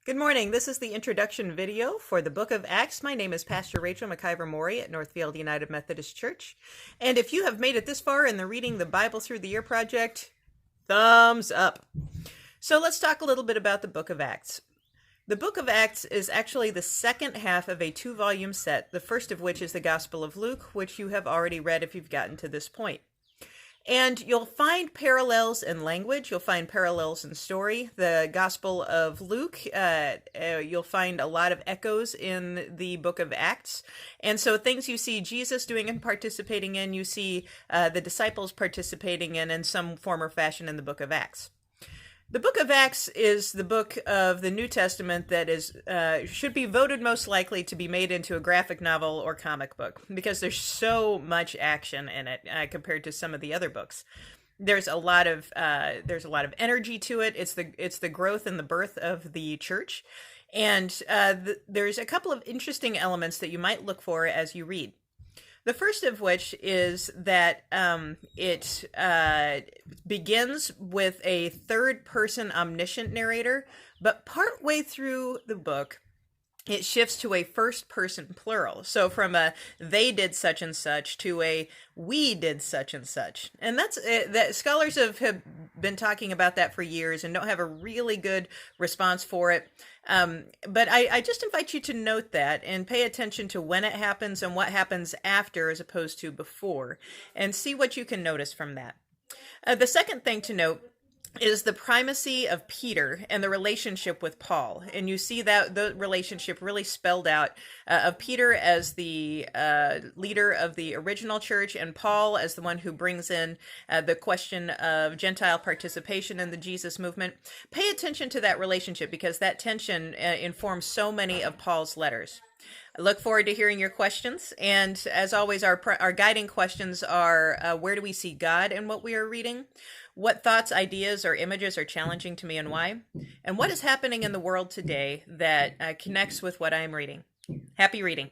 Good morning. This is the introduction video for the Book of Acts. My name is Pastor Rachel McIver Maury at Northfield United Methodist Church. And if you have made it this far in the Reading the Bible Through the Year project, thumbs up. So let's talk a little bit about the Book of Acts. The Book of Acts is actually the second half of a two-volume set, the first of which is the Gospel of Luke, which you have already read if you've gotten to this point. And you'll find parallels in language. You'll find parallels in story. The Gospel of Luke, you'll find a lot of echoes in the book of Acts. And so things you see Jesus doing and participating in, you see the disciples participating in some form or fashion in the book of Acts. The book of Acts is the book of the New Testament that is should be voted most likely to be made into a graphic novel or comic book because there's so much action in it compared to some of the other books. There's a lot of energy to it. It's the growth and the birth of the church, and there's a couple of interesting elements that you might look for as you read. The first of which is that it begins with a third-person omniscient narrator, but partway through the book, it shifts to a first-person plural. So from a "they did such and such" to a "we did such and such." And that scholars have been talking about that for years and don't have a really good response for it. But I just invite you to note that and pay attention to when it happens and what happens after as opposed to before, and see what you can notice from that. The second thing to note is the primacy of Peter and the relationship with Paul. And you see that the relationship really spelled out of Peter as the leader of the original church and Paul as the one who brings in the question of Gentile participation in the Jesus movement. Pay attention to that relationship because that tension informs so many of Paul's letters. I look forward to hearing your questions. And as always, our guiding questions are where do we see God in what we are reading? What thoughts, ideas, or images are challenging to me and why? And what is happening in the world today that connects with what I am reading? Happy reading.